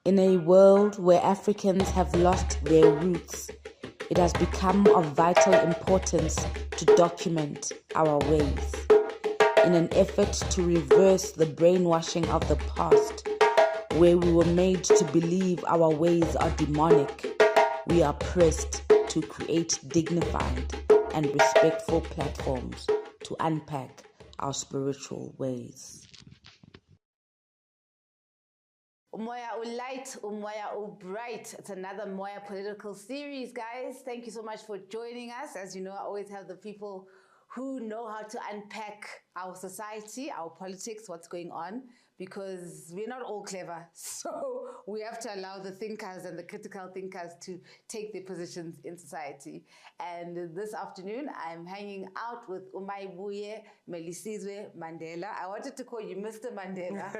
In a world where Africans have lost their roots, it has become of vital importance to document our ways. In an effort to reverse the brainwashing of the past, where we were made to believe our ways are demonic, we are pressed to create dignified and respectful platforms to unpack our spiritual ways. Moya light, Moya bright. It's another Moya political series, guys. Thank you so much for joining us. As you know, I always have the people who know how to unpack our society, our politics, what's going on, because we're not all clever. So we have to allow the thinkers and the critical thinkers to take their positions in society. And this afternoon, I'm hanging out with Mayibuye Melisizwe Mandela. I wanted to call you Mr. Mandela,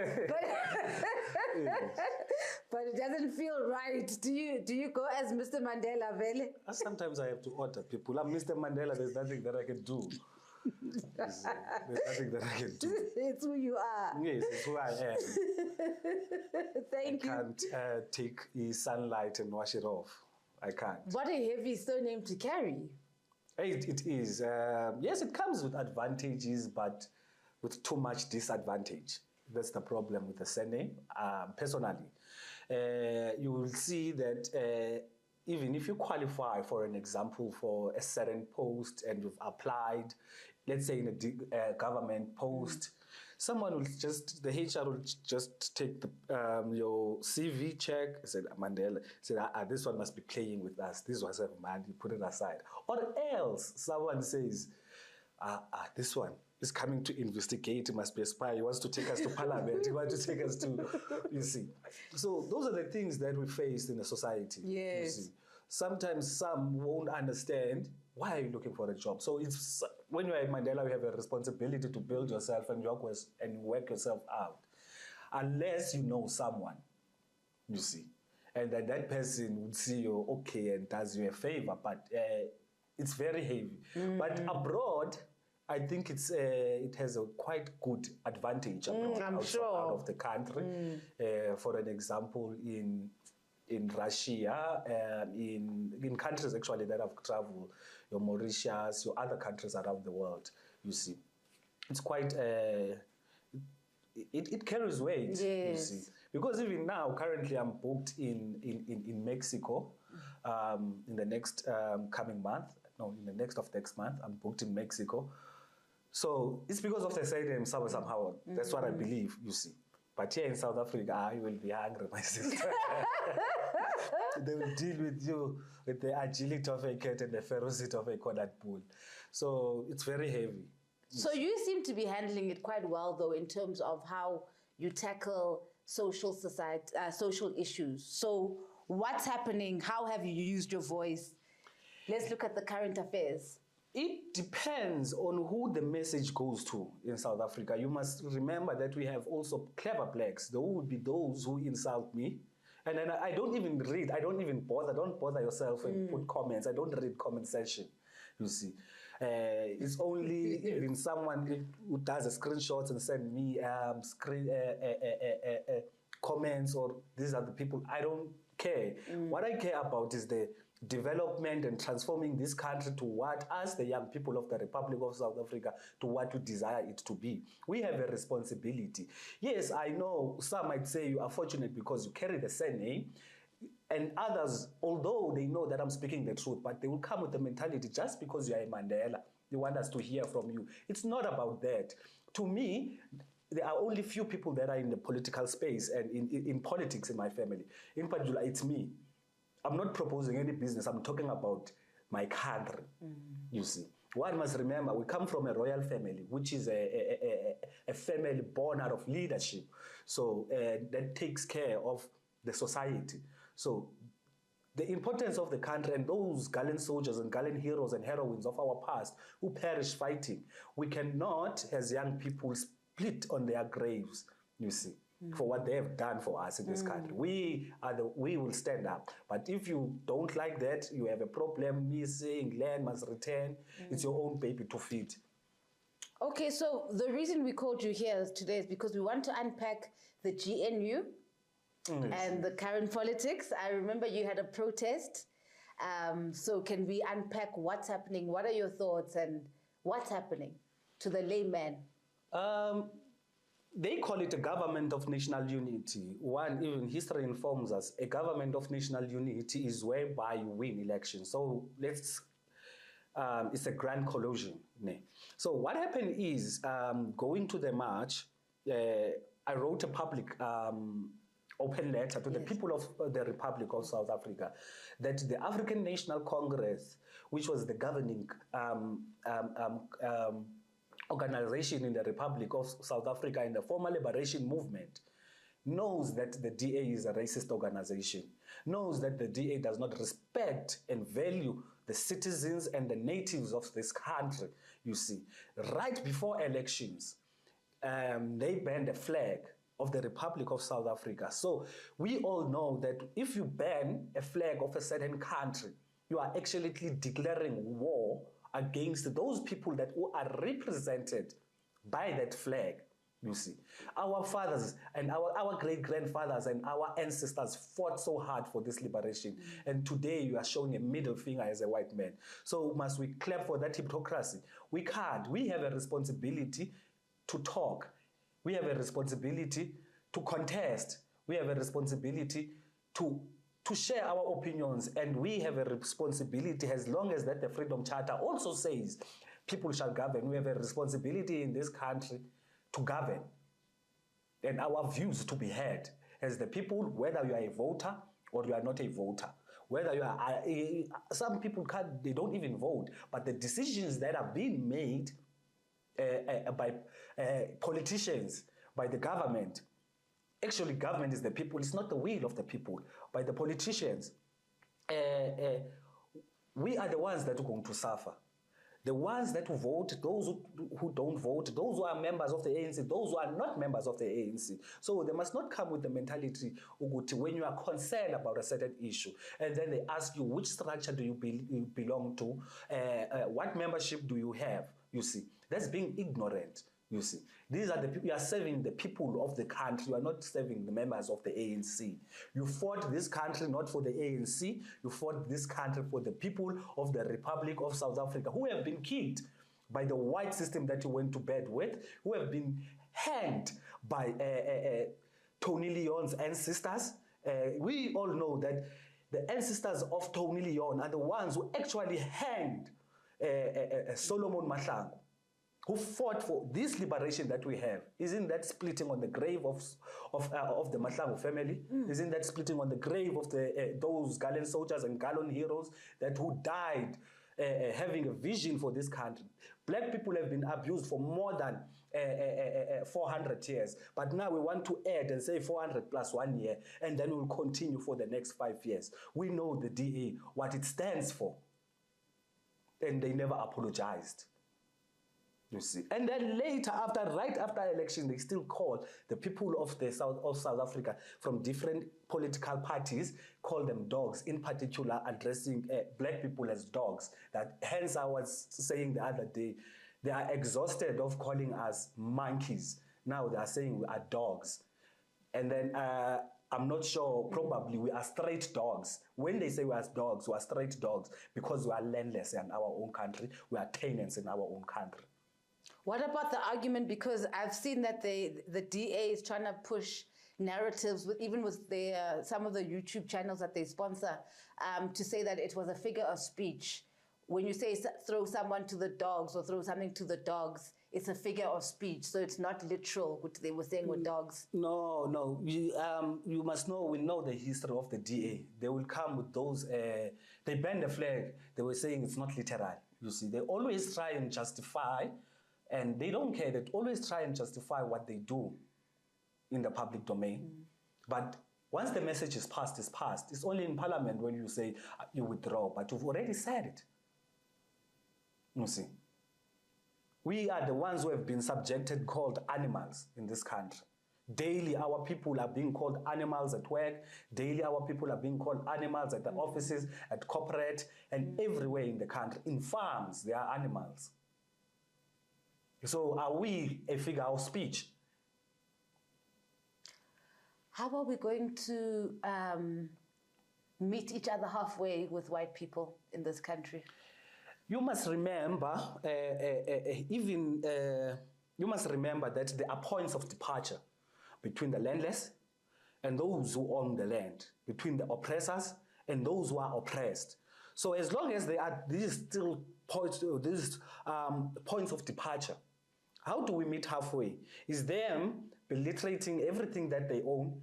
but it doesn't feel right. Do you go as Mr. Mandela, Vele? Sometimes I have to order people. I'm Mr. Mandela. There's nothing that I can do. There's nothing that I can do. It's who you are. Yes, it's who I am. Thank you. I can't take the sunlight and wash it off. I can't. What a heavy surname to carry. It is. Yes, it comes with advantages, but with too much disadvantage. That's the problem with the surname. Personally, you will see that even if you qualify, for an example, for a certain post and you've applied, let's say in a government post, someone will the HR will just take your CV check, said Mandela, said, this one must be playing with us. This was a man, you put it aside. Or else someone says, this one is coming to investigate, he must be a spy, he wants to take us to parliament, he wants to take us to, you see. So those are the things that we face in the society. Yes. You see. Sometimes some won't understand, why are you looking for a job? So it's when you're in Mandela, you have a responsibility to build yourself and work yourself out. Unless you know someone, you see. And then that person would see you, okay, and does you a favor, but it's very heavy. But abroad, I think it has a quite good advantage abroad, out of the country. For an example, in Russia, in countries actually that have traveled, your Mauritius, your other countries around the world, you see. It's quite, it carries weight, yes. You see. Because even now, currently I'm booked in Mexico in the next coming month. No, in the next month, I'm booked in Mexico. So it's because of the same somehow. That's what I believe, you see. But here in South Africa, you will be hungry, my sister. They will deal with you with the agility of a cat and the ferocity of a cornered bull. So it's very heavy. So you seem to be handling it quite well, though, in terms of how you tackle social issues. So what's happening? How have you used your voice? Let's look at the current affairs. It depends on who the message goes to in South Africa. You must remember that we have also clever blacks. There would be those who insult me. And then I don't even read. I don't even bother. Don't bother yourself and put comments. I don't read comment section, you see. It's only even someone who does a screenshots and send me comments, or these are the people. I don't care. What I care about is the development and transforming this country to what us, the young people of the Republic of South Africa, to what we desire it to be. We have a responsibility. Yes, I know some might say you are fortunate because you carry the surname, and others, although they know that I'm speaking the truth, but they will come with the mentality just because you are a Mandela, they want us to hear from you. It's not about that. To me, there are only few people that are in the political space and in politics in my family. In particular, it's me. I'm not proposing any business. I'm talking about my country, you see. One must remember, we come from a royal family, which is a family born out of leadership. So that takes care of the society. So the importance of the country and those gallant soldiers and gallant heroes and heroines of our past who perished fighting, we cannot, as young people, split on their graves, you see, for what they have done for us in this country. We will stand up. But if you don't like that, you have a problem, missing, land must return, it's your own baby to feed. Okay, so the reason we called you here today is because we want to unpack the GNU and the current politics. I remember you had a protest. So can we unpack what's happening? What are your thoughts and what's happening to the layman? They call it a government of national unity. One, even history informs us, a government of national unity is whereby you win elections. So it's a grand collusion. So what happened is, going to the march, I wrote a public open letter to the people of the Republic of South Africa that the African National Congress, which was the governing organization in the Republic of South Africa in the former liberation movement, knows that the DA is a racist organization, knows that the DA does not respect and value the citizens and the natives of this country. You see, right before elections, they banned a flag of the Republic of South Africa. So we all know that if you ban a flag of a certain country, you are actually declaring war against those people that who are represented by that flag. You see, our fathers and our great-grandfathers and our ancestors fought so hard for this liberation. And today you are showing a middle finger as a white man. So must we clap for that hypocrisy? We can't. We have a responsibility to talk. We have a responsibility to contest. We have a responsibility to share our opinions, and we have a responsibility, as long as that the Freedom Charter also says people shall govern. We have a responsibility in this country to govern and our views to be heard as the people, whether you are a voter or you are not a voter. Whether you are, some people they don't even vote, but the decisions that are being made by politicians, by the government. Actually, government is the people. It's not the will of the people. By the politicians, we are the ones that are going to suffer. The ones that vote, those who don't vote, those who are members of the ANC, those who are not members of the ANC. So they must not come with the mentality, when you are concerned about a certain issue, and then they ask you, which structure do you belong to? What membership do you have? You see, that's being ignorant. You see, these are the people, you are serving the people of the country. You are not serving the members of the ANC. You fought this country not for the ANC. You fought this country for the people of the Republic of South Africa, who have been killed by the white system that you went to bed with, who have been hanged by Tony Leon's ancestors. We all know that the ancestors of Tony Leon are the ones who actually hanged Solomon Mahlangu, who fought for this liberation that we have. Isn't that splitting on the grave of the Mahlangu family? Isn't that splitting on the grave of those gallant soldiers and gallant heroes that who died having a vision for this country? Black people have been abused for more than 400 years, but now we want to add and say 400 plus 1 year, and then we'll continue for the next 5 years. We know the DA, what it stands for, and they never apologized. You see, and then later, right after election, they still call the people of South Africa from different political parties, call them dogs, in particular addressing black people as dogs. That hence I was saying the other day, they are exhausted of calling us monkeys. Now they are saying we are dogs. And then I'm not sure, probably we are straight dogs. When they say we are dogs, we are straight dogs because we are landless in our own country. We are tenants in our own country. What about the argument? Because I've seen that the DA is trying to push narratives, even with some of the YouTube channels that they sponsor, to say that it was a figure of speech. When you say throw someone to the dogs or throw something to the dogs, it's a figure of speech, so it's not literal, what they were saying with dogs. No. You must know, we know the history of the DA. They will come with those, they banned the flag. They were saying it's not literal. You see, they always try and justify, and they don't care. They always try and justify what they do in the public domain. But once the message is passed, it's passed. It's only in Parliament when you say you withdraw, but you've already said it. You see, we are the ones who have been subjected, called animals in this country. Daily, our people are being called animals at work. Daily, our people are being called animals at the offices, at corporate, and everywhere in the country. In farms, they are animals. So are we a figure of speech? How are we going to meet each other halfway with white people in this country? You must remember, you must remember that there are points of departure between the landless and those who own the land, between the oppressors and those who are oppressed. So as long as there are these still points, points of departure, how do we meet halfway? Is them belittling everything that they own,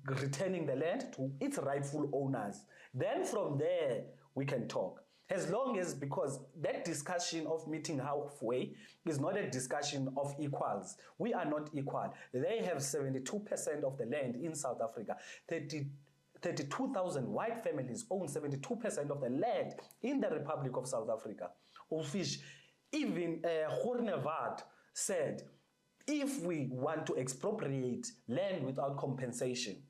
returning the land to its rightful owners. Then from there, we can talk. As long as, because that discussion of meeting halfway is not a discussion of equals. We are not equal. They have 72% of the land in South Africa. 32,000 white families own 72% of the land in the Republic of South Africa. Of which even Groenewald said, if we want to expropriate land without compensation,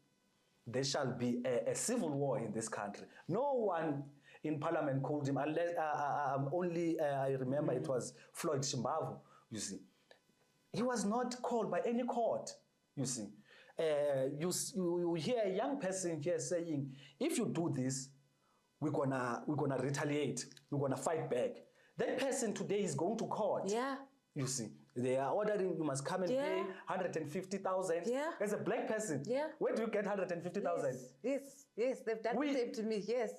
there shall be a civil war in this country. No one in parliament called him, unless I remember it was Floyd Shimbavu, you see. He was not called by any court, you see. You hear a young person here saying, if you do this, we're gonna retaliate, we're gonna fight back. That person today is going to court. Yeah. You see, they are ordering you must come and pay 150,000. Yeah. As a black person, where do you get 150,000? Yes, they've done the same to me. Yes.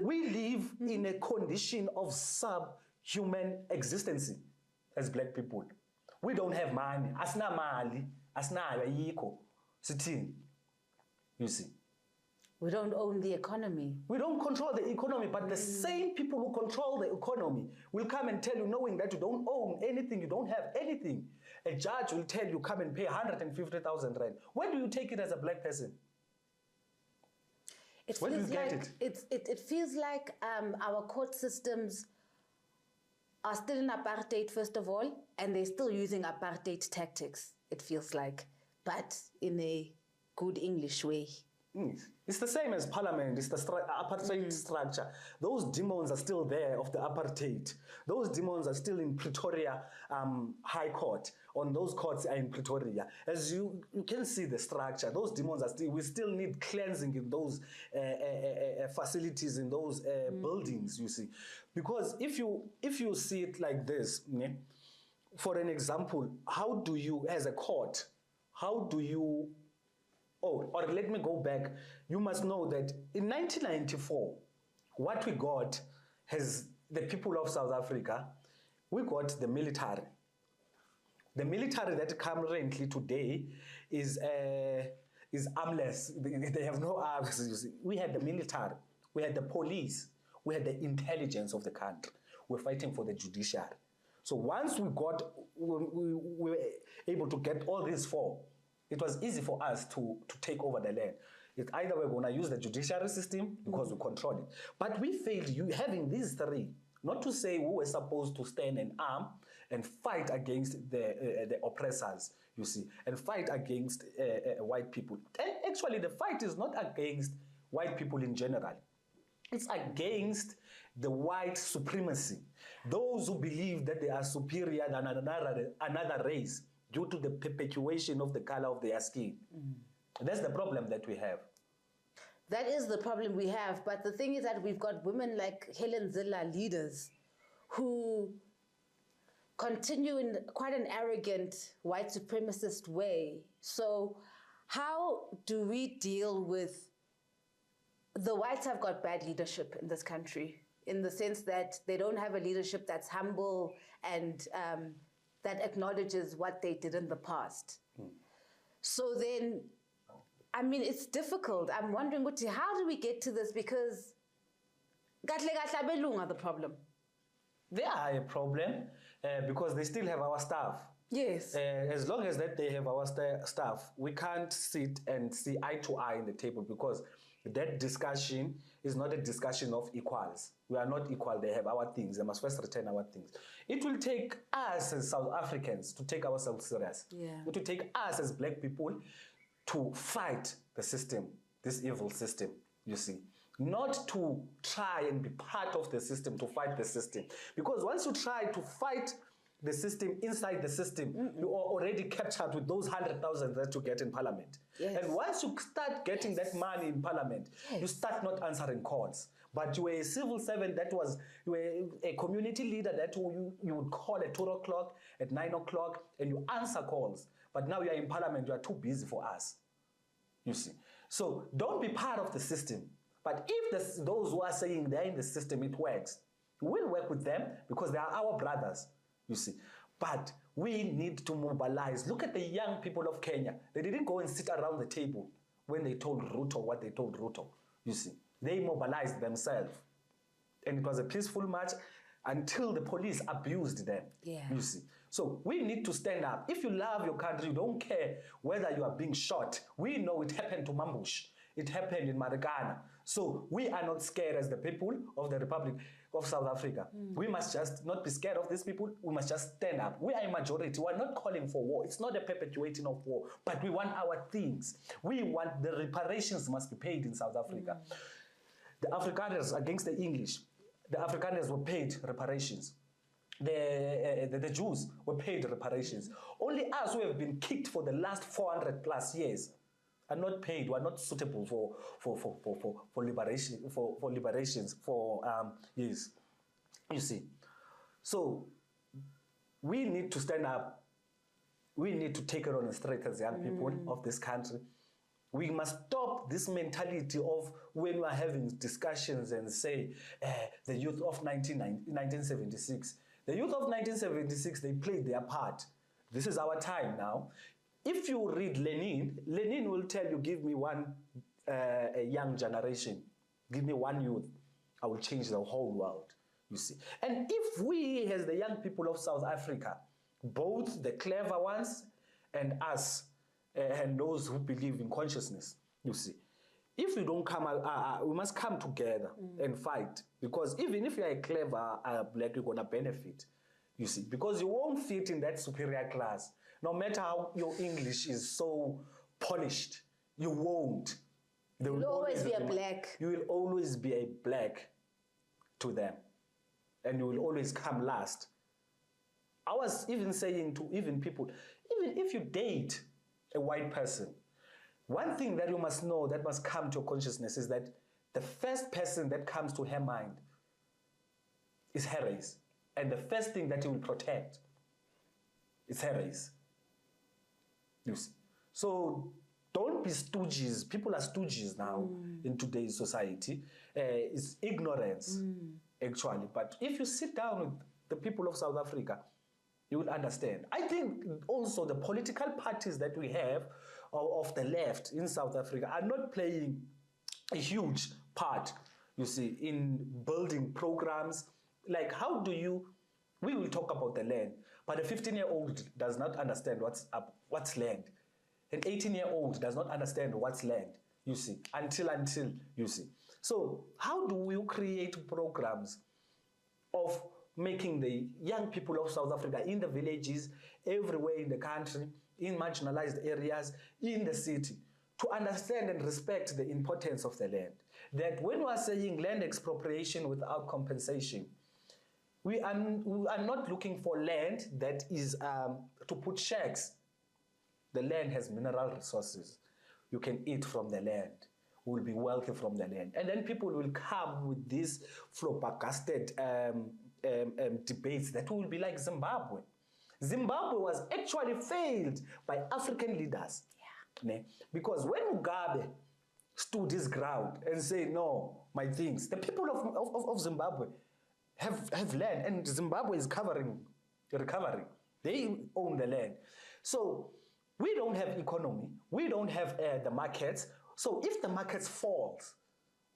We live in a condition of subhuman existence as black people. We don't have money. Asina mali, asinayo ayikho. Sithini? You see. We don't own the economy. We don't control the economy, but the same people who control the economy will come and tell you, knowing that you don't own anything, you don't have anything. A judge will tell you, come and pay 150,000 rand. Where do you take it as a black person? Where do you get it? It feels like our court systems are still in apartheid, first of all, and they're still using apartheid tactics, it feels like, but in a good English way. It's the same as parliament. It's the apartheid structure. Those demons are still there of the apartheid. Those demons are still in Pretoria High Court. On those courts are in Pretoria. As you can see the structure. Those demons are still. We still need cleansing in those facilities, in those buildings. You see, because if you see it like this, for an example, how do you, as a court, how do you? Oh, or let me go back. You must know that in 1994, what we got as the people of South Africa, we got the military. The military that currently today is armless. They have no arms. You see. We had the military, we had the police, we had the intelligence of the country. We're fighting for the judiciary. So once we were able to get all these four, it was easy for us to take over the land. It's either we're going to use the judiciary system because we control it. But we failed having these three. Not to say we were supposed to stand an arm and fight against the oppressors, you see, and fight against white people. And actually, the fight is not against white people in general. It's against the white supremacy. Those who believe that they are superior than another race, due to the perpetuation of the color of their skin. That's the problem that we have. That is the problem we have. But the thing is that we've got women like Helen Zille, leaders, who continue in quite an arrogant white supremacist way. So how do we deal with the whites have got bad leadership in this country, in the sense that they don't have a leadership that's humble and that acknowledges what they did in the past. So then, I mean, it's difficult. I'm wondering, how do we get to this? Because are the problem. They are a problem because they still have our staff. Yes. As long as that they have our staff, we can't sit and see eye to eye in the table, because that discussion is not a discussion of equals. We are not equal. They have our things. They must first return our things. It will take us as South Africans to take ourselves serious. Yeah. It will take us as black people to fight the system, this evil system, you see. Not to try and be part of the system, to fight the system. Because once you try to fight the system, inside the system, you are already captured with those 100,000 that you get in parliament. Yes. And once you start getting that money in parliament, you start not answering calls. But you were a civil servant you were a community leader that you would call at 2 o'clock, at 9 o'clock, and you answer calls. But now you are in parliament, you are too busy for us. You see. So don't be part of the system. But if those who are saying they're in the system, it works, we'll work with them because they are our brothers. You see, but we need to mobilize. Look at the young people of Kenya. They didn't go and sit around the table when they told Ruto what they told Ruto. You see, they mobilized themselves. And it was a peaceful march until the police abused them. Yeah. You see. So we need to stand up. If you love your country, you don't care whether you are being shot. We know it happened to Mambush. It happened in Marikana. So we are not scared as the people of the Republic of South Africa. We must just not be scared of these people. We must just stand up. We are a majority. We are not calling for war. It's not a perpetuating of war, but we want our things. We want the reparations must be paid in South Africa. The Afrikaners against the English, the Afrikaners were paid reparations. The Jews were paid reparations. Only us who have been kicked for the last 400 plus years are not paid. We are not suitable for liberation, for liberations, years. You see. So we need to stand up. We need to take it on the straight as young people of this country. We must stop this mentality of when we are having discussions and say the youth of 1976. The youth of 1976, they played their part. This is our time now. If you read Lenin will tell you, give me one a young generation, give me one youth, I will change the whole world, you see. And if we, as the young people of South Africa, both the clever ones and us, and those who believe in consciousness, you see, if we don't come, we must come together and fight. Because even if you are a clever black, you're going to benefit, you see, because you won't fit in that superior class. No matter how your English is so polished, you won't. You'll always be a black. You will always be a black to them. And you will always come last. I was even saying to even people, even if you date a white person, one thing that you must know that must come to your consciousness is that the first person that comes to her mind is her race. And the first thing that he will protect is her race. You see? So don't be stooges. People are stooges now in today's society. It's ignorance, actually. But if you sit down with the people of South Africa, you will understand. I think also the political parties that we have of the left in South Africa are not playing a huge part, you see, in building programs. Like, how do you, we will talk about the land, but a 15-year-old does not understand what's land. An 18-year-old does not understand what's land, you see, until, you see. So how do we create programs of making the young people of South Africa in the villages, everywhere in the country, in marginalized areas, in the city, to understand and respect the importance of the land? That when we are saying land expropriation without compensation, we are not looking for land that is to put shacks. The land has mineral resources. You can eat from the land. We will be wealthy from the land. And then people will come with these flabbergasted debates that will be like Zimbabwe. Zimbabwe was actually failed by African leaders. Yeah. Because when Mugabe stood his ground and said, no, my things, the people of Zimbabwe have land, and Zimbabwe is recovering. They own the land. So we don't have economy. We don't have the markets. So if the markets falls,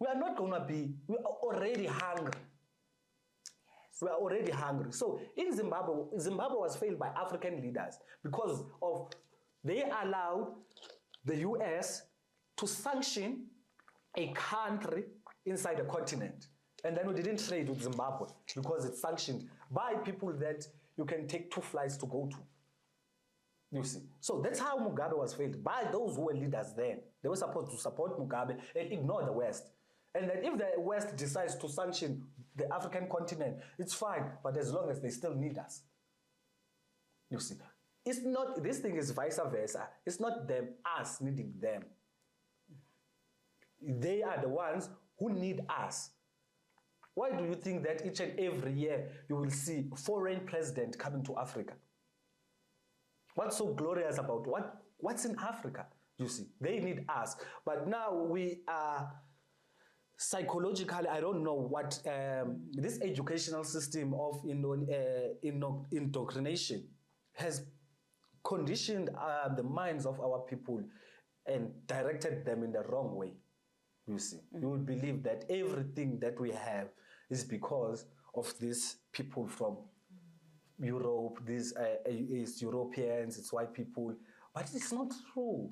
we are not going to be, we are already hungry. We are already hungry. So in Zimbabwe was failed by African leaders because of they allowed the US to sanction a country inside a continent. And then we didn't trade with Zimbabwe because it's sanctioned by people that you can take 2 flights to go to. You see. So that's how Mugabe was failed, by those who were leaders then. They were supposed to support Mugabe and ignore the West. And then if the West decides to sanction the African continent, it's fine, but as long as they still need us. You see, it's not, this thing is vice versa. It's not them, us needing them. They are the ones who need us. Why do you think that each and every year you will see foreign president coming to Africa? What's so glorious about what's in Africa? You see, they need us. But now we are psychologically, I don't know what, this educational system of indoctrination has conditioned the minds of our people and directed them in the wrong way. You see, you will believe that everything that we have is because of these people from Europe, these it's Europeans, it's white people, but it's not true.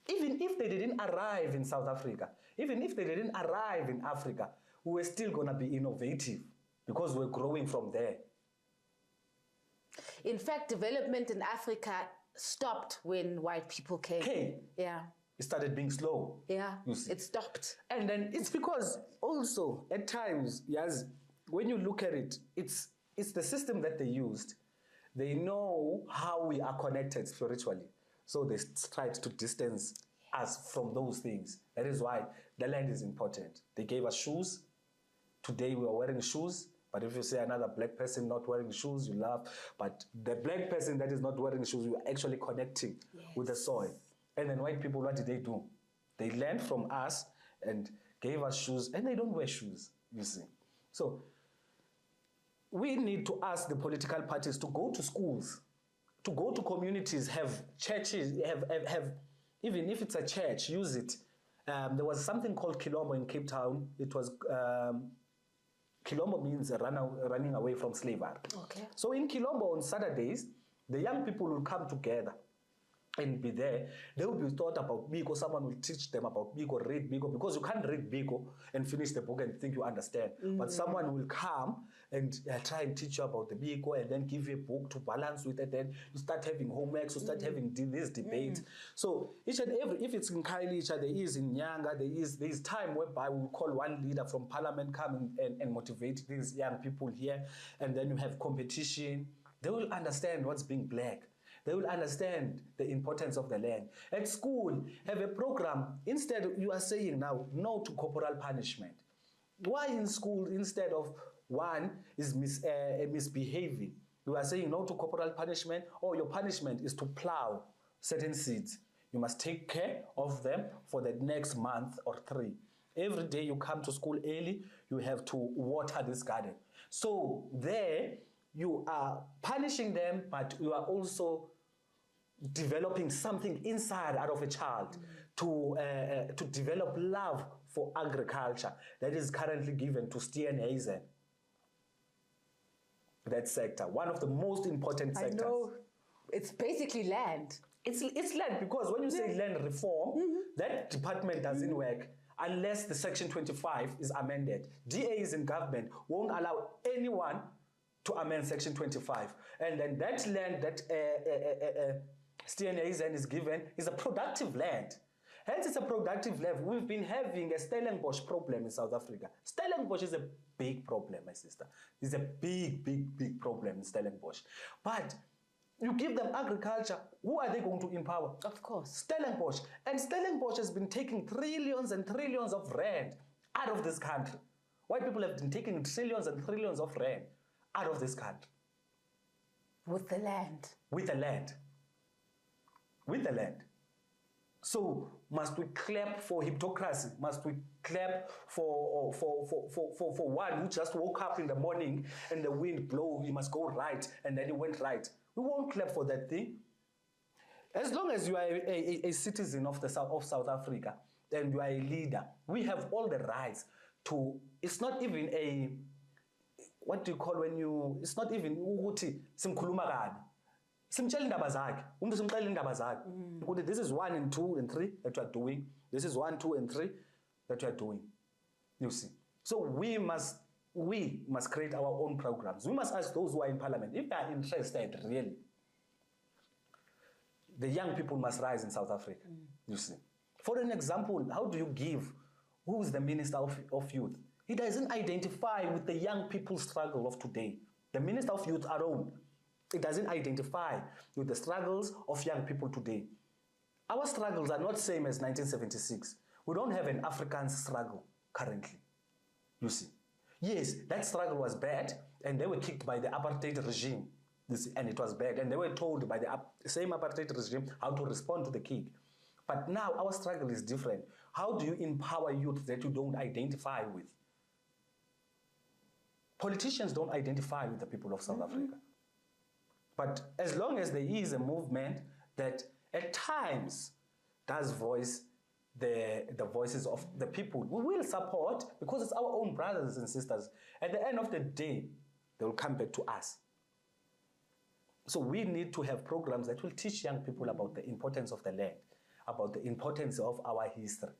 Even if they didn't arrive in South Africa, even if they didn't arrive in Africa, we were still going to be innovative because we're growing from there. In fact, development in Africa stopped when white people came. Yeah. It started being slow. Yeah, you see. It stopped. And then it's because also at times, yes, when you look at it, it's the system that they used. They know how we are connected spiritually. So they tried to distance us from those things. That is why the land is important. They gave us shoes. Today we are wearing shoes. But if you see another black person not wearing shoes, you laugh. But the black person that is not wearing shoes, you are actually connecting with the soil. And then white people, what did they do? They learned from us and gave us shoes, and they don't wear shoes, you see. So we need to ask the political parties to go to schools, to go to communities, have churches, have even if it's a church, use it. There was something called Kilombo in Cape Town. It was, Kilombo means running away from slavery. Okay. So in Kilombo on Saturdays, the young people will come together and be there. They will be taught about Biko. Someone will teach them about Biko, read Biko, because you can't read Biko and finish the book and think you understand. But someone will come and try and teach you about the Biko and then give you a book to balance with it. Then you start having homework, you start having these debates. So each and every, if it's in Kailicha, there is in Nyanga, there is time whereby we will call one leader from parliament come and motivate these young people here. And then you have competition. They will understand what's being black. They will understand the importance of the land. At school, have a program. Instead, you are saying now, no to corporal punishment. Why in school, instead of one is misbehaving, you are saying no to corporal punishment, or your punishment is to plow certain seeds. You must take care of them for the next month or 3. Every day you come to school early, you have to water this garden. So there, you are punishing them, but you are also developing something inside out of a child to develop love for agriculture that is currently given to Steenhuisen. That sector, one of the most important sectors. I know, it's basically land. It's land, because when you say land reform, that department doesn't work unless the Section 25 is amended. DAs in government won't allow anyone to amend Section 25. And then that land that Steenhuisen is given is a productive land. Hence, it's a productive land. We've been having a Stellenbosch problem in South Africa. Stellenbosch is a big problem, my sister. It's a big, big, big problem in Stellenbosch. But you give them agriculture, who are they going to empower? Of course. Stellenbosch. And Stellenbosch has been taking trillions and trillions of rand out of this country. White people have been taking trillions and trillions of rand out of this country. With the land. With the land. With the land. So must we clap for hypocrisy? Must we clap for one who just woke up in the morning and the wind blew, he must go right, and then he went right? We won't clap for that thing. As long as you are a citizen of South Africa and you are a leader, we have all the rights to, it's not even a, what do you call when you, it's not even ukuthi simkhuluma kabi. Simtshela indaba zakhe. Umuntu simxela indaba zakhe. Ukuthi this is 1 and 2 and 3 that you are doing. This is 1, 2 and 3 that you are doing. You see. So we must create our own programs. We must ask those who are in parliament if they are interested really. The young people must rise in South Africa. You see. For an example, how do you give who is the Minister of Youth? He doesn't identify with the young people's struggle of today. The Minister of Youth alone It doesn't identify with the struggles of young people today. Our struggles are not the same as 1976. We don't have an African struggle currently, you see. Yes, that struggle was bad, and they were kicked by the apartheid regime, and it was bad, and they were told by the same apartheid regime how to respond to the kick. But now our struggle is different. How do you empower youth that you don't identify with? Politicians don't identify with the people of South Africa. But as long as there is a movement that at times does voice the voices of the people, we will support, because it's our own brothers and sisters. At the end of the day, they will come back to us. So we need to have programs that will teach young people about the importance of the land, about the importance of our history,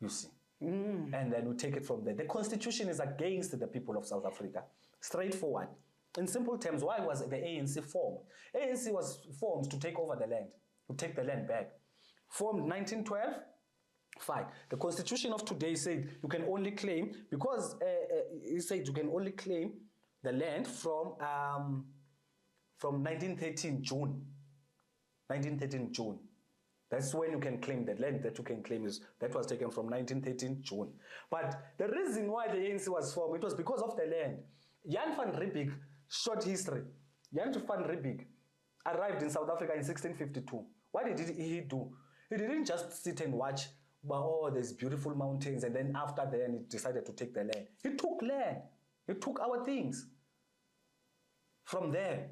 you see. And then we take it from there. The constitution is against the people of South Africa, straightforward. In simple terms, why was the ANC formed? ANC was formed to take over the land, to take the land back. Formed 1912, fine. The constitution of today said you can only claim, because it said you can only claim the land from 1913 June. 1913 June. That's when you can claim the land that you can claim that was taken from 1913 June. But the reason why the ANC was formed, it was because of the land. Jan van Riebeeck, short history. Jan van Riebeeck arrived in South Africa in 1652. What did he do? He didn't just sit and watch, oh, there's beautiful mountains, and then after then he decided to take the land. He took land. He took our things from there.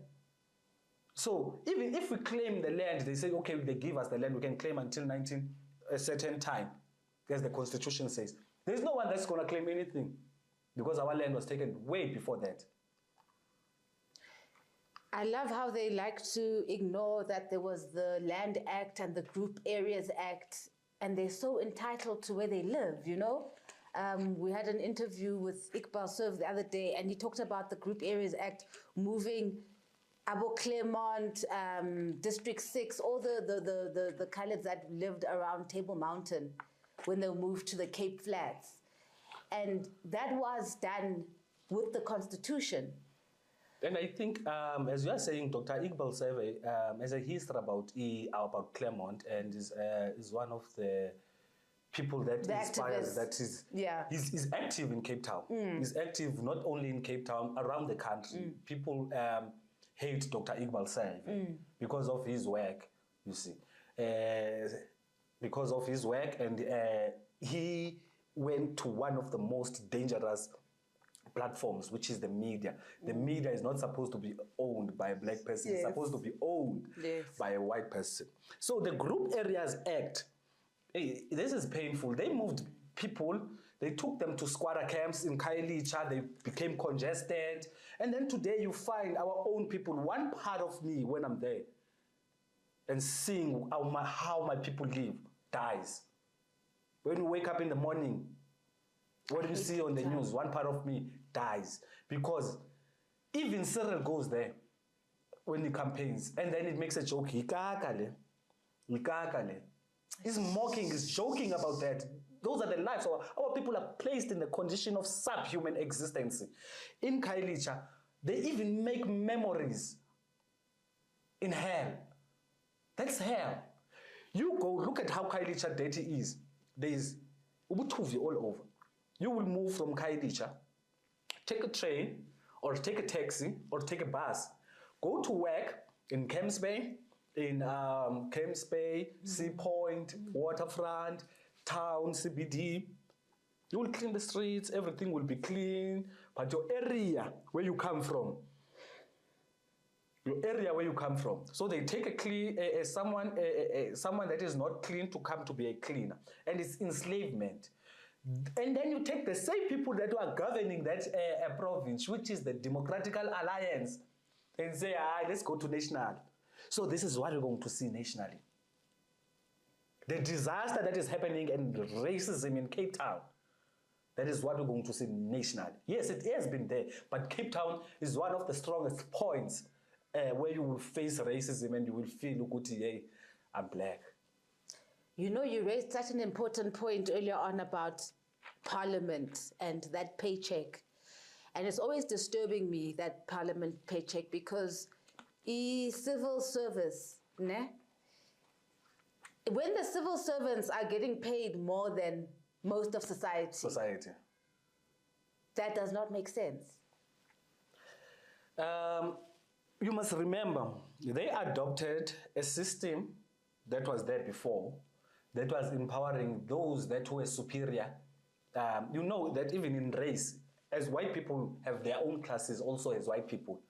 So even if we claim the land, they say, okay, they give us the land, we can claim until a certain time, as the constitution says. There's no one that's going to claim anything, because our land was taken way before that. I love how they like to ignore that there was the Land Act and the Group Areas Act, and they're so entitled to where they live, you know? We had an interview with Iqbal Surf the other day, and he talked about the Group Areas Act moving Abo Claremont, District 6, all the Khaleds that lived around Table Mountain when they moved to the Cape Flats. And that was done with the Constitution. And I think, as you are saying, Dr. Iqbal Survey has a history about Claremont, and is one of the people that inspires, that is, he's active in Cape Town. He's active not only in Cape Town, around the country. People hate Dr. Iqbal Survey because of his work, you see. Because of his work, and he went to one of the most dangerous platforms, which is the media. The media is not supposed to be owned by a black person. It's supposed to be owned by a white person. So the Group Areas Act, this is painful. They moved people, they took them to squatter camps in Khayelitsha, they became congested. And then today you find our own people, one part of me when I'm there and seeing how my people live dies. When you wake up in the morning, what do you see on the news? One part of me dies. Because even Cyril goes there when he campaigns, and then it makes a joke. He's mocking, he's joking about that. Those are the lives. Our people are placed in the condition of subhuman existence. In Khayelitsha, they even make memories in hell. That's hell. You go look at how Khayelitsha dirty is. There is Ubuthuvi all over. You will move from Khayelitsha, take a train, or take a taxi, or take a bus, go to work in Camps Bay, Sea Point, Waterfront, Town, CBD. You will clean the streets, everything will be clean, but your area where you come from, so they take someone that is not clean to come to be a cleaner, and it's enslavement. And then you take the same people that are governing that province, which is the Democratic Alliance, and say, let's go to national. So this is what we're going to see nationally. The disaster that is happening and racism in Cape Town, that is what we're going to see nationally. Yes, it has been there, but Cape Town is one of the strongest points where you will face racism and you will feel, hey, I'm black. You know, you raised such an important point earlier on about Parliament and that paycheck. And it's always disturbing me, that Parliament paycheck, because Civil service, ne? When the civil servants are getting paid more than most of society, that does not make sense. You must remember, they adopted a system that was there before, that was empowering those that were superior. You know that even in race, as white people have their own classes also as white people,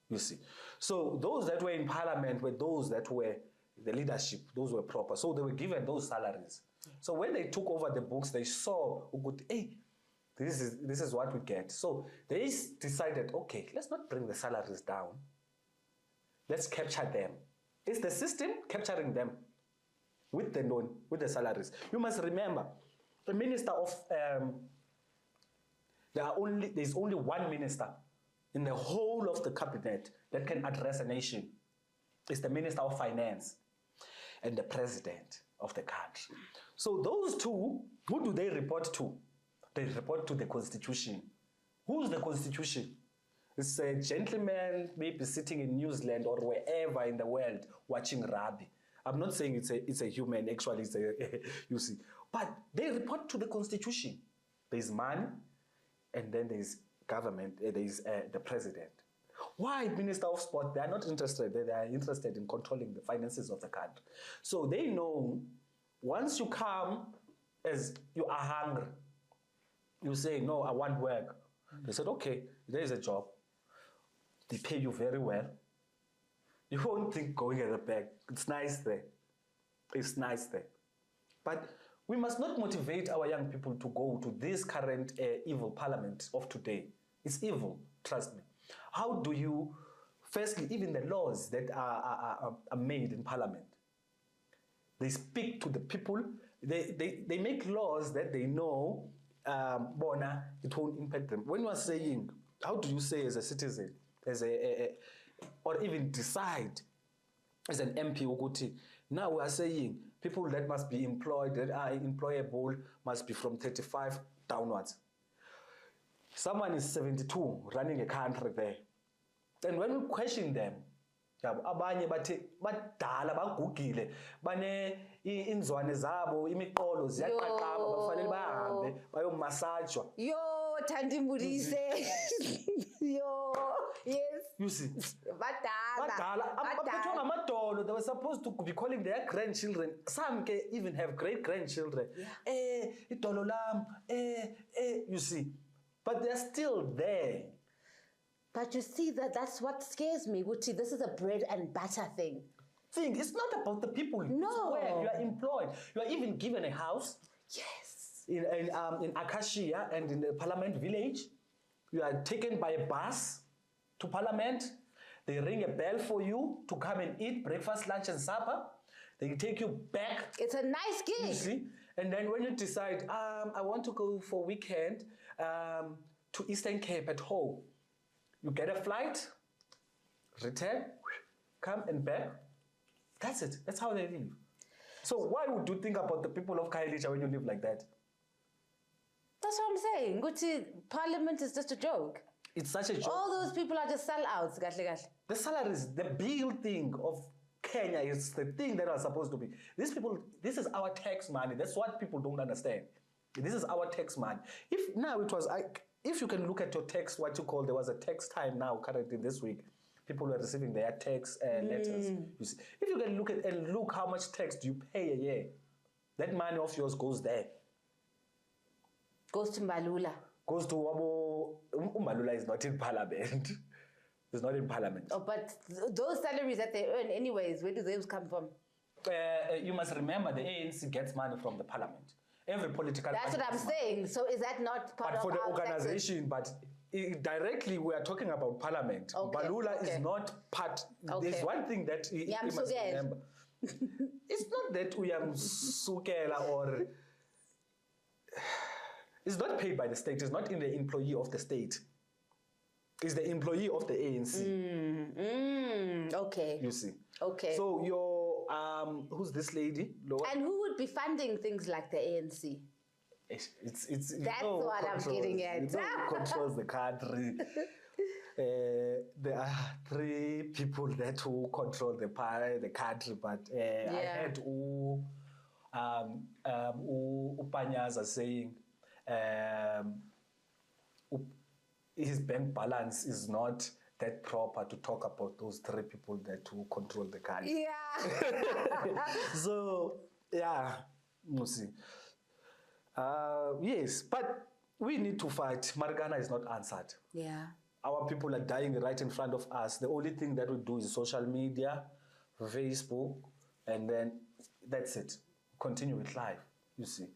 you see. So those that were in parliament were those that were the leadership, those were proper. So they were given those salaries. So when they took over the books, they saw, hey, this is what we get. So they decided, okay, let's not bring the salaries down. Let's capture them. It's the system capturing them with the salaries. You must remember, the minister of there's only one minister in the whole of the cabinet that can address a nation. It's the Minister of Finance and the President of the country. So those two, who do they report to? They report to the Constitution. Who's the Constitution? It's a gentleman maybe sitting in New Zealand or wherever in the world watching rugby. I'm not saying it's a human, actually it's a, you see. But they report to the Constitution. There's money, and then there's government, there's the president. Why Minister of Sport? They are not interested. They are interested in controlling the finances of the country. So they know once you come as you are hungry, you say, no, I want work. They said, okay, there is a job. They pay you very well. You won't think going at the back. It's nice there. It's nice there. But we must not motivate our young people to go to this current evil parliament of today. It's evil, trust me. How do you, firstly, even the laws that are made in parliament, they speak to the people, they make laws that they know, bona, it won't impact them. When you are saying, how do you say as a citizen, as or even decide as an MP, Uguti, now we are saying people that must be employed, that are employable, must be from 35 downwards. Someone is 72 running a country there. And when we question them, abanye badala bagugile bane inzwane zabo imiqolo ziyaqaqaba bafanele bahambe bayomasajwa. Yo Thandimulise. Yo, yes. You see, badala. they were supposed to be calling their grandchildren. Some can even have great-grandchildren. You see, but they're still there. But you see, that's what scares me, Wuti. This is a bread and butter thing. It's not about the people. No. It's where you are employed. You are even given a house. Yes. In Acacia and in the Parliament Village. You are taken by a bus to Parliament. They ring a bell for you to come and eat breakfast, lunch, and supper. They take you back. It's a nice gig. You see? And then when you decide, I want to go for a weekend to Eastern Cape at home, you get a flight, return, come and back. That's it. That's how they live. So why would you think about the people of Khayelitsha when you live like that? That's what I'm saying. Guti, Parliament is just a joke. It's such a joke. All those people are just sellouts. The salaries, the big thing of Kenya is the thing that are supposed to be. These people, this is our tax money. That's what people don't understand. This is our tax money. If you can look at your tax, what you call, there was a tax time now currently this week. People were receiving their tax letters. You see. If you can look how much tax do you pay a year, that money of yours goes there. Goes to Mbalula. Goes to Wabo. Mbalula is not in parliament. It's not in parliament. Oh, but those salaries that they earn anyways, where do those come from? You must remember the ANC gets money from the parliament. Every political That's what I'm saying. So is that not part of for the our organization, taxes? but directly we are talking about parliament. Okay, Balula okay. is not part. Okay. There's one thing that you must remember. It's not that we are sukela or... It's not paid by the state. It's not in the employee of the state. It's the employee of the ANC. Okay. You see. Okay. So your who's this lady? And who would be funding things like the ANC? It's That's what I'm getting at. Who controls the country. there are three people that who control the country, but I heard Upanyaza saying his bank balance is not that proper to talk about those three people that who control the country. Yeah. So, yeah, we'll see. Yes, but we need to fight. Marigana is not answered. Yeah. Our people are dying right in front of us. The only thing that we do is social media, Facebook, and then that's it. Continue with life, you see.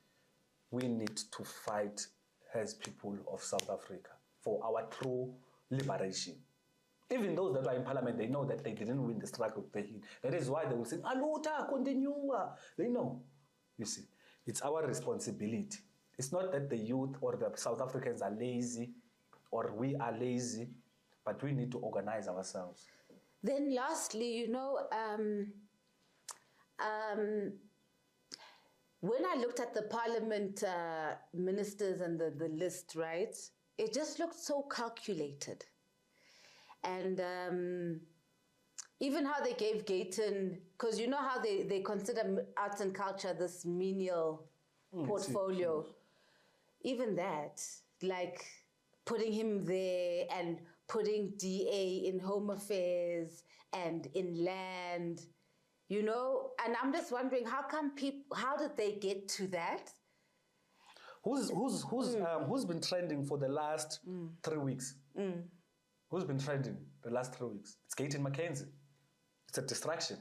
We need to fight as people of South Africa for our true liberation. Even those that are in parliament, they know that they didn't win the struggle. That is why they will say, Aluta, continua. They know, you see. It's our responsibility. It's not that the youth or the South Africans are lazy or we are lazy, but we need to organize ourselves. Then lastly, you know, when I looked at the parliament ministers and the list, right, it just looked so calculated. And even how they gave Gayton, because you know how they consider arts and culture this menial portfolio. Even that, like putting him there and putting DA in home affairs and in land, you know, and I'm just wondering how did they get to that? Who's been trending for the last 3 weeks? Who's been trending the last 3 weeks? It's Gayton McKenzie. It's a distraction.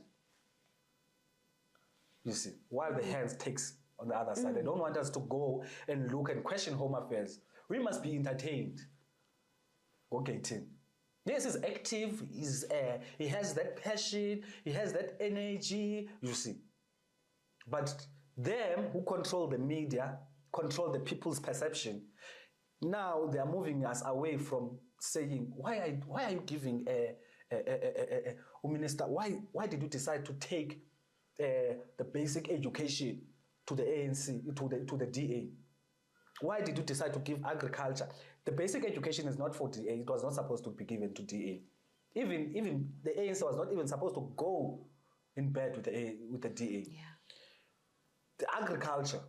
You see, while the hands takes on the other side. They don't want us to go and look and question home affairs. We must be entertained. Go Gayton. Yes, he's active. He has that passion. He has that energy. You see. But them who control the media, control the people's perception, now they are moving us away from saying, why are you giving minister? Why did you decide to take the basic education to the ANC, to the DA? Why did you decide to give agriculture? The basic education is not for DA. It was not supposed to be given to DA. Even the ANC was not even supposed to go in bed with the DA. Yeah. The agriculture,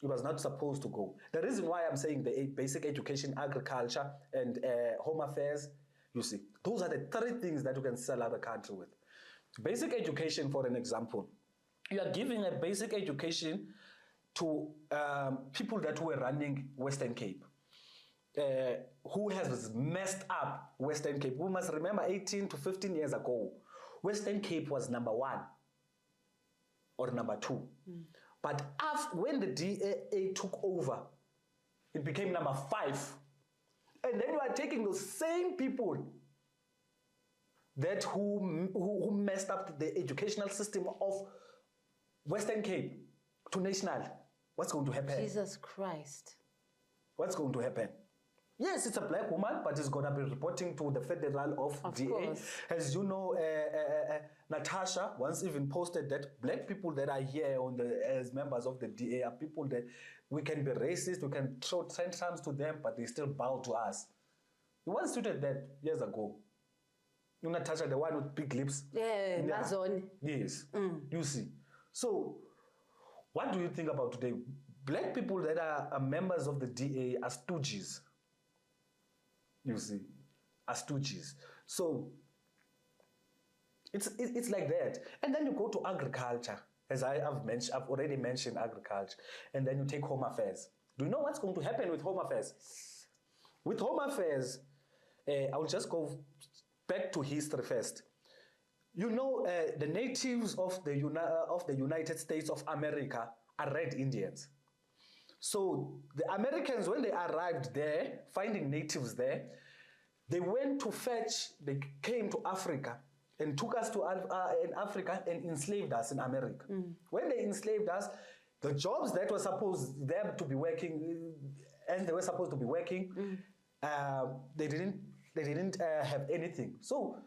it was not supposed to go. The reason why I'm saying the basic education, agriculture, and home affairs, you see, those are the three things that you can sell out the country with. Basic education, for an example, you are giving a basic education to people that were running Western Cape, who has messed up Western Cape. We must remember 18 to 15 years ago, Western Cape was number 1 or number 2. But when the DA took over, it became number 5. And then you are taking those same people that who messed up the educational system of Western Cape to national. What's going to happen? Jesus Christ. What's going to happen? Yes, it's a black woman, but it's going to be reporting to the federal of DA. Course. As you know, Natasha once even posted that black people that are here as members of the DA are people that we can be racist, we can throw tantrums to them, but they still bow to us. You once tweeted that years ago. You know, Natasha, the one with big lips. Yeah, Amazon. Yes, you see. So, what do you think about today? Black people that are members of the DA are stooges. You see, are stooges. So, it's like that. And then you go to agriculture, as I've already mentioned agriculture. And then you take home affairs. Do you know what's going to happen with home affairs? With home affairs, I will just go back to history first. You know, the natives of the United States of America are Red Indians. So the Americans, when they arrived there, finding natives there, they went to fetch, they came to Africa and took us to in Africa and enslaved us in America. When they enslaved us, the jobs that were supposed them to be working, and they were supposed to be working, they didn't have anything. So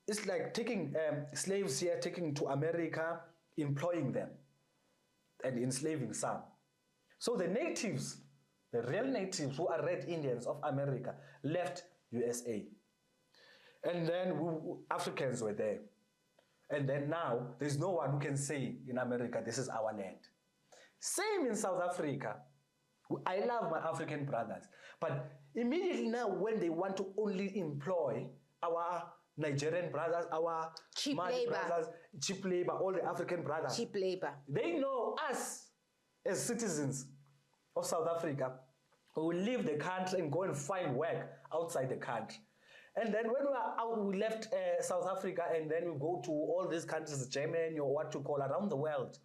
it's like taking slaves here, taking to America, employing them, and enslaving some. So the natives, the real natives who are Red Indians of America, left USA. And then Africans were there. And then now, there's no one who can say in America, this is our land. Same in South Africa. I love my African brothers. But immediately now, when they want to only employ our Nigerian brothers, our cheap Mali labor, brothers, cheap labor, all the African brothers. Cheap labor. They know us as citizens of South Africa who will leave the country and go and find work outside the country. And then when we left South Africa and then we go to all these countries, Germany or what you call around the world.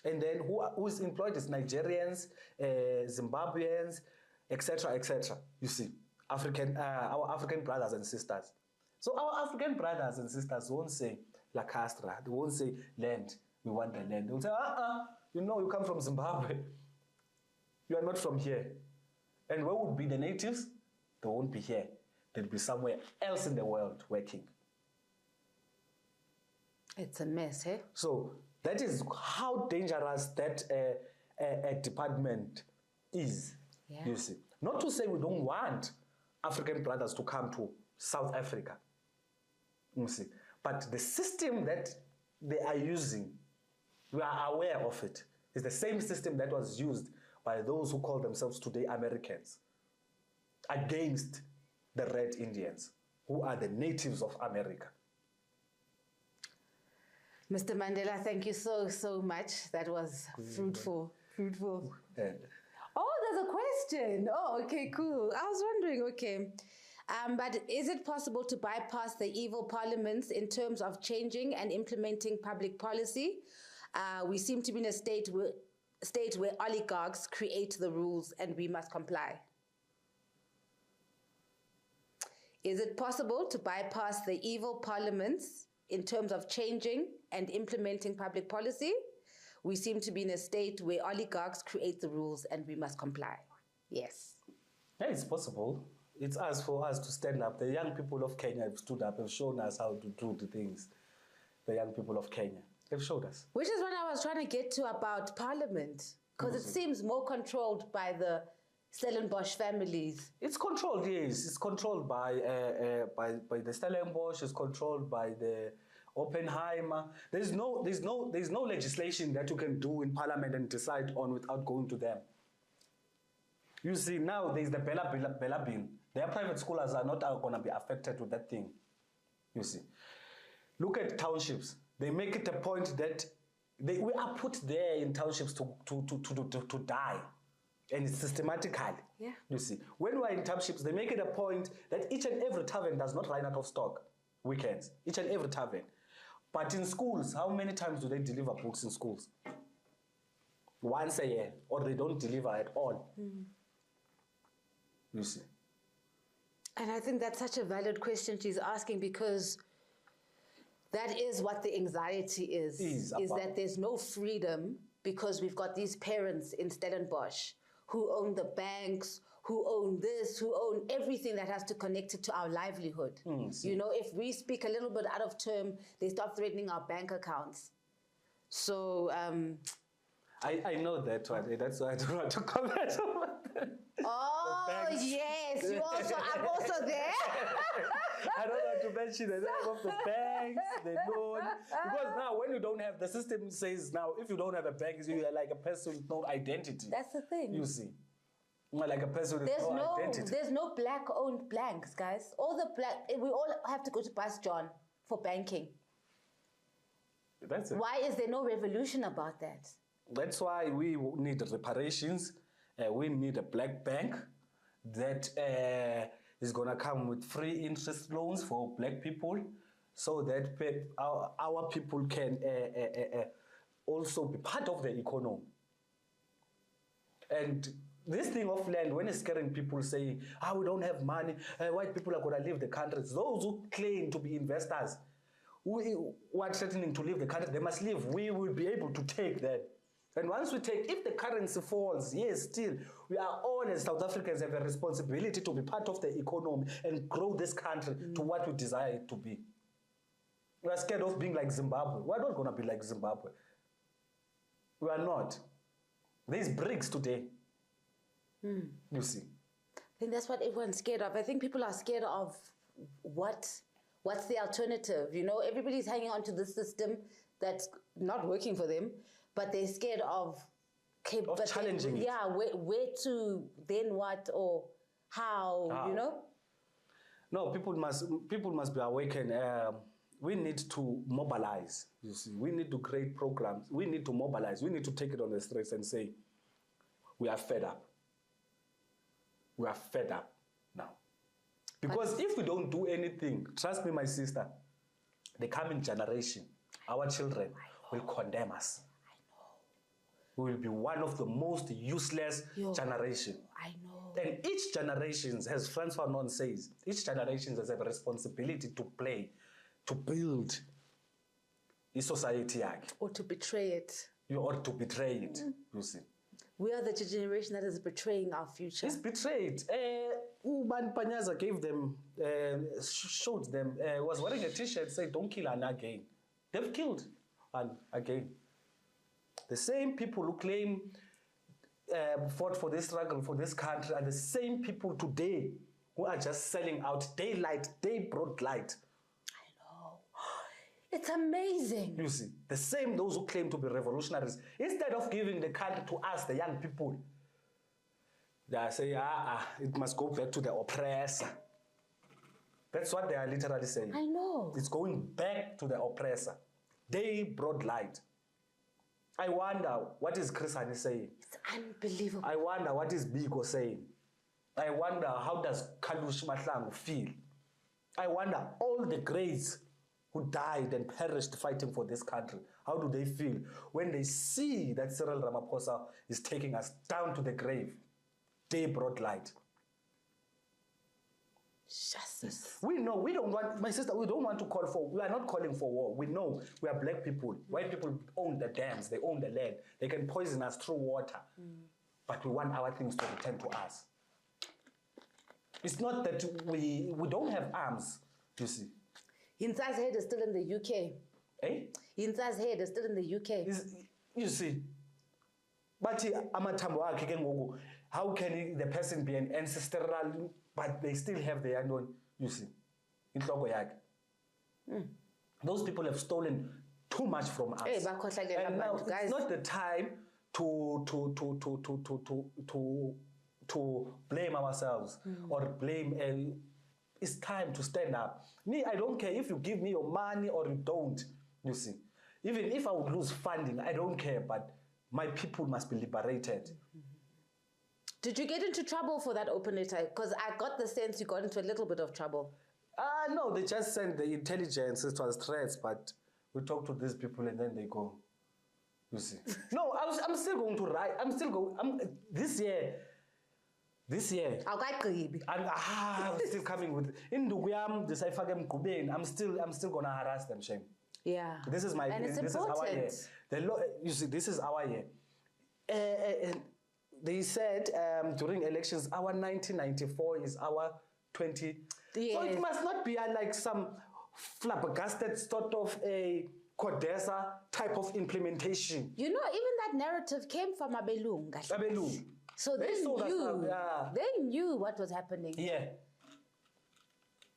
And then who is employed is Nigerians, Zimbabweans, etc., etc. You see, our African brothers and sisters. So our African brothers and sisters won't say La Castra. They won't say land. We want the land. They will say, you know, you come from Zimbabwe. You are not from here. And where would be the natives? They won't be here. They'll be somewhere else in the world working. It's a mess, eh? So that is how dangerous that department is, you see. Not to say we don't want African brothers to come to South Africa, you see. But the system that they are using, we are aware of it. It's the same system that was used by those who call themselves today Americans against the Red Indians, who are the natives of America. Mr. Mandela, thank you so, so much. That was fruitful. Yeah. Oh, there's a question. Oh, okay, cool. I was wondering, okay. But is it possible to bypass the evil parliaments in terms of changing and implementing public policy? We seem to be in a state where oligarchs create the rules and we must comply. Is it possible to bypass the evil parliaments in terms of changing and implementing public policy? We seem to be in a state where oligarchs create the rules and we must comply. Yes. Yeah, it's possible. It's for us to stand up. The young people of Kenya have stood up, have shown us how to do the things. The young people of Kenya have showed us. Which is what I was trying to get to about parliament, because it seems more controlled by the Stellenbosch families. It's controlled, yes. It's controlled by the Stellenbosch. It's controlled by the Oppenheimer. There's no legislation that you can do in Parliament and decide on without going to them. You see, now there's the Bella bill. Their private schools are not going to be affected with that thing. You see, look at townships. They make it a point that we are put there in townships to die. And it's systematically. Yeah. You see, when we are in townships, they make it a point that each and every tavern does not run out of stock weekends. Each and every tavern. But in schools, how many times do they deliver books in schools? Once a year, or they don't deliver at all. You see. And I think that's such a valid question she's asking, because that is what the anxiety is that there's no freedom because we've got these parents in Stellenbosch who own the banks, who own this, who own everything that has to connect it to our livelihood. You know, if we speak a little bit out of term, they start threatening our bank accounts. So... I know that one. That's why I don't want to comment on that. Oh, yes. I'm also there. I don't want to mention the name of the banks, the loan. Because now when you don't have, the system says now, if you don't have a bank, you are like a person with no identity. That's the thing. You see. You're like a person with no identity. There's no black-owned banks, guys. We all have to go to Past John for banking. That's it. Why is there no revolution about that? That's why we need reparations. We need a black bank that is going to come with free interest loans for black people, so that our people can also be part of the economy. And this thing of land, when it's scaring people saying, we don't have money, white people are going to leave the country. Those who claim to be investors, who are threatening to leave the country, they must leave. We will be able to take that. And once we take, if the currency falls, yes, still, we are all as South Africans have a responsibility to be part of the economy and grow this country to what we desire it to be. We are scared of being like Zimbabwe. We're not going to be like Zimbabwe. We are not. There's BRICS today. You see. think that's what everyone's scared of. I think people are scared of what's the alternative. You know, everybody's hanging on to this system that's not working for them, but they're scared of challenging it. Yeah, where to, then what, or how, you know? No, people must be awakened. We need to mobilize, you see. We need to create programs. We need to mobilize. We need to take it on the streets and say, we are fed up. We are fed up now. Because if we don't do anything, trust me, my sister, the coming generation, our children, will condemn us. We will be one of the most useless generation. I know. And each generation, as Frantz Fanon says, each generation has a responsibility to play, to build a society. Or to betray it. Or to betray it, you see. We are the generation that is betraying our future. It's betrayed. Uban Panyaza gave them, showed them, was wearing a t-shirt, said, don't kill Anna again. They've killed Anna again. The same people who claim fought for this struggle for this country are the same people today who are just selling out daylight, day broad light. I know. It's amazing. You see, the same those who claim to be revolutionaries, instead of giving the country to us, the young people, they say, it must go back to the oppressor. That's what they are literally saying. I know. It's going back to the oppressor. Day broad light. I wonder, what is Chris Hani saying? It's unbelievable. I wonder, what is Biko saying? I wonder, how does Kalush Mahlangu feel? I wonder, all the greats who died and perished fighting for this country, how do they feel when they see that Cyril Ramaphosa is taking us down to the grave? Day broad light. Justice. We know, we don't want, my sister, we don't want to call for, we are not calling for war. We know we are black people. White people own the dams, they own the land. They can poison us through water. But we want our things to return to us. It's not that we don't have arms, you see. Yinsa's head is still in the UK. Eh? Yinsa's head is still in the UK. You see. But how can the person be an ancestral, but they still have the unknown, you see, in Those people have stolen too much from us. And now it's not the time to blame ourselves or blame. It's time to stand up. Me, I don't care if you give me your money or you don't, you see. Even if I would lose funding, I don't care, but my people must be liberated. Did you get into trouble for that open letter? Because I got the sense you got into a little bit of trouble. No, they just sent the intelligence. It was threats, but we talk to these people and then they go. You see. No, I'm still going to write. I'm still going. This year. I'm still coming with. In Duguyam, the Saifagem Kubain, I'm still going to harass them, shame. Yeah. This is my and it's this important. Is our year. You see, this is our year. They said during elections, our 1994 is our 20. Yes. So it must not be like some flabbergasted sort of a Codesa type of implementation. You know, even that narrative came from Abelung. Abelung. So they knew what was happening. Yeah.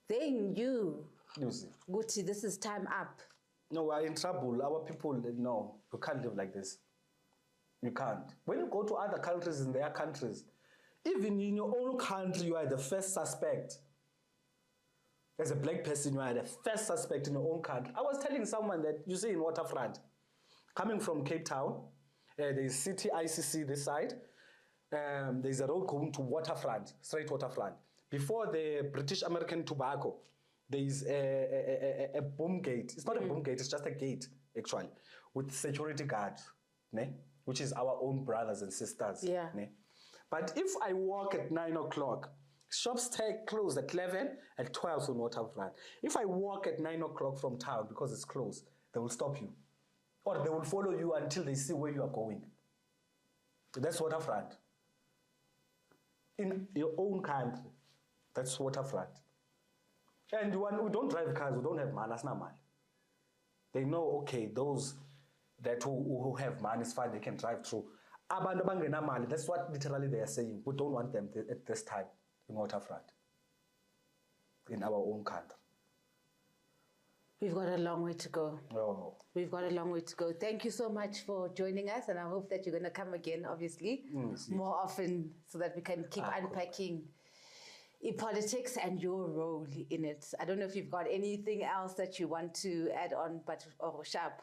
They knew. You see. Gucci, this is time up. No, we're in trouble. Our people, no, you can't live like this. You can't. When you go to other countries in their countries, even in your own country, you are the first suspect. As a black person, you are the first suspect in your own country. I was telling someone that, you see, in Waterfront, coming from Cape Town, there's City ICC this side, there's a road going to Waterfront, straight Waterfront. Before the British American tobacco, there's a boom gate. It's not a boom gate, it's just a gate, actually, with security guards, which is our own brothers and sisters. Yeah. But if I walk at 9 o'clock, shops close at 11, at 12 on Waterfront. If I walk at 9 o'clock from town because it's closed, they will stop you. Or they will follow you until they see where you are going. That's Waterfront. In your own country, that's Waterfront. And we don't drive cars, we don't have money, that's not money. They know, okay, those that who have money, it's fine, they can drive through. That's what literally they are saying. We don't want them at this time. in waterfront in our own country. We've got a long way to go. Oh. We've got a long way to go. Thank you so much for joining us, and I hope that you're going to come again, obviously, more often, so that we can keep unpacking politics and your role in it. I don't know if you've got anything else that you want to add on, but sharp.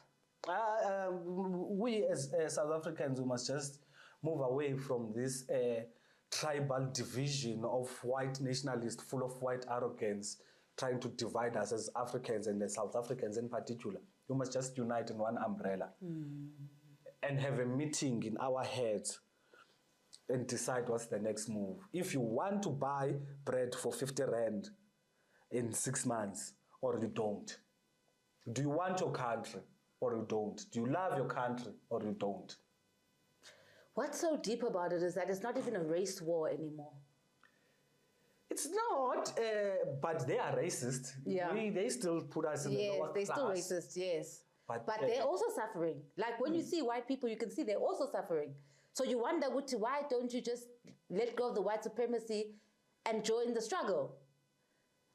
We as South Africans, we must just move away from this tribal division of white nationalists full of white arrogance, trying to divide us as Africans and the South Africans in particular. We must just unite in one umbrella and have a meeting in our heads and decide what's the next move. If you want to buy bread for 50 Rand in 6 months, or you don't. Do you want your country, or you don't? Do you love your country, or you don't? What's so deep about it is that it's not even a race war anymore. It's not, but they are racist. Yeah. They still put us in the lower class. Yes, they're still racist, yes. But they're also suffering. Like when you see white people, you can see they're also suffering. So you wonder, why don't you just let go of the white supremacy and join the struggle?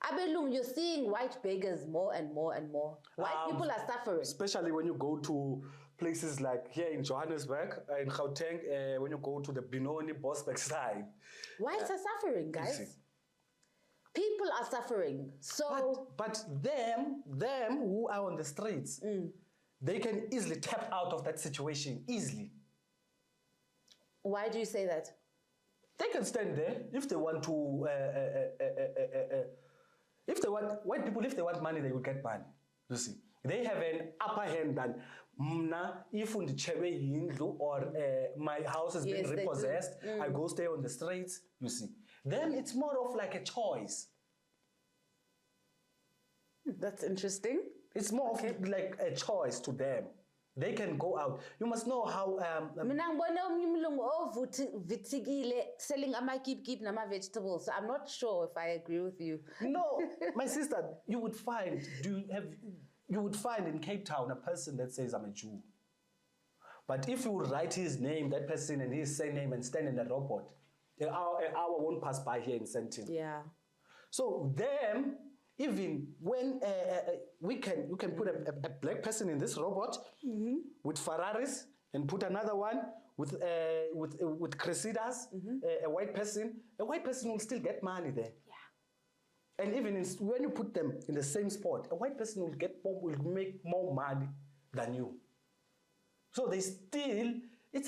Abelum, you're seeing white beggars more and more and more. White people are suffering. Especially when you go to places like here in Johannesburg, in Gauteng, when you go to the Benoni, Bosberg side. Whites are suffering, guys. People are suffering. So, but them who are on the streets, they can easily tap out of that situation, easily. Why do you say that? They can stand there if they want to. If they want white people, if they want money, they will get money. You see, they have an upper hand than mna. If or my house has been repossessed, I go stay on the streets. You see, them it's more of like a choice. That's interesting. It's more of like a choice to them. They can go out. You must know how. Selling vegetables. So I'm not sure if I agree with you. No, my sister, you would find in Cape Town a person that says I'm a Jew. But if you would write his name, that person, and his surname, and stand in the robot, an hour won't pass by here in Sentin. Yeah. So them. Even when you can put a black person in this robot with Ferraris and put another one with Cressidas, a white person will still get money there. Yeah. And even when you put them in the same spot, a white person will make more money than you. So it's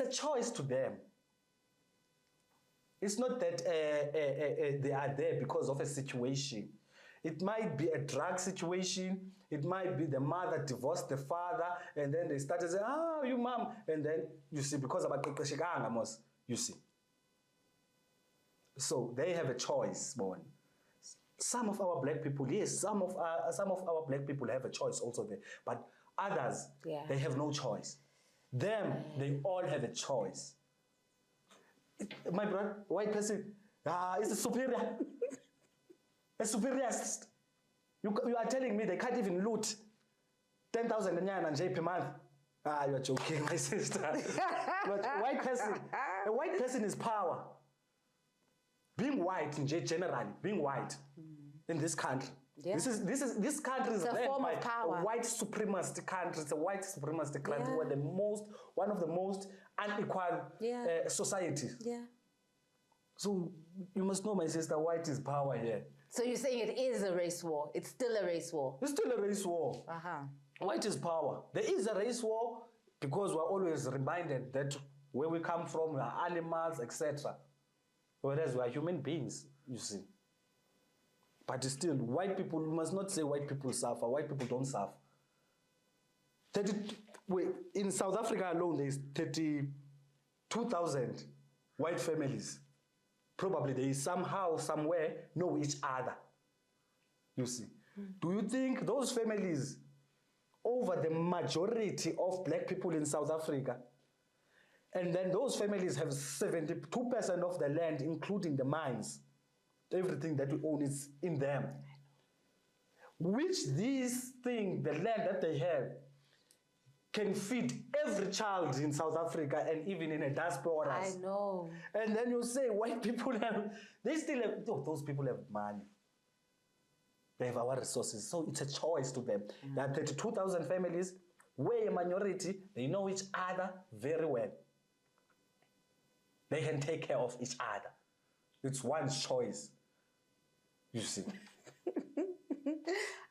a choice to them. It's not that they are there because of a situation. It might be a drug situation. It might be the mother divorced the father, and then they started saying, "Oh, you mom," and then you see because of you see. So they have a choice, Bon. Some of our black people, yes, some of our black people have a choice also there, but others they have no choice. Them, they all have a choice. My brother, white person, is a superior. A superiorist. You are telling me they can't even loot 10,000 per month? You are joking, my sister. But a white person is power. Being white, generally, being white in this country. Yeah. This country is led by a white supremacist country. It's a white supremacist country. We're one of the most unequal societies. Yeah. So you must know, my sister, white is power here. So you're saying it is a race war? It's still a race war? It's still a race war. White is power. There is a race war because we're always reminded that where we come from, we are animals, etc. Whereas we are human beings, you see. But still, white people, you must not say white people suffer. White people don't suffer. In South Africa alone, there is 32,000 white families. Probably they somehow, somewhere, know each other. You see. Do you think those families, over the majority of black people in South Africa, and then those families have 72% of the land, including the mines, everything that we own is in them. Which these things, the land that they have, can feed every child in South Africa and even in a diaspora. I know. And then you say white people they still have, those people have money. They have our resources. So it's a choice to them. There are 32,000 families. We're a minority. They know each other very well. They can take care of each other. It's one choice. You see.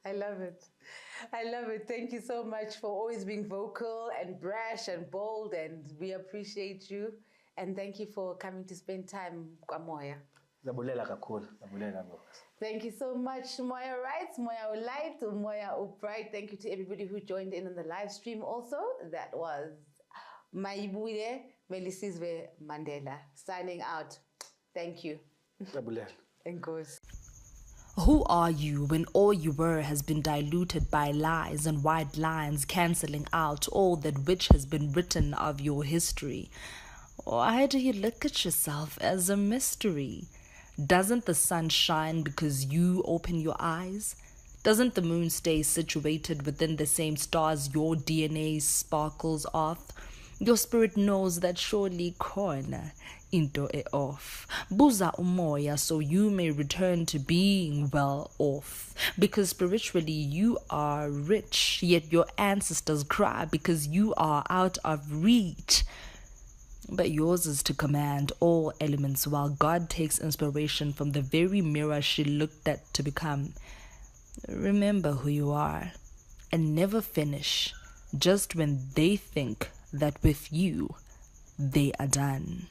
I love it. I love it. Thank you so much for always being vocal and brash and bold, and we appreciate you. And thank you for coming to spend time with Moya. Thank you so much. Moya writes, Moya light, Moya bright. Thank you to everybody who joined in on the live stream also. That was Mayibuye Melisizwe Mandela signing out. Thank you. And goes. Who are you when all you were has been diluted by lies and white lines cancelling out all that which has been written of your history? Why do you look at yourself as a mystery? Doesn't the sun shine because you open your eyes? Doesn't the moon stay situated within the same stars your DNA sparkles off? Your spirit knows that surely corner into e off. Buza umoya so you may return to being well off. Because spiritually you are rich, yet your ancestors cry because you are out of reach. But yours is to command all elements while God takes inspiration from the very mirror she looked at to become. Remember who you are and never finish just when they think that with you they are done.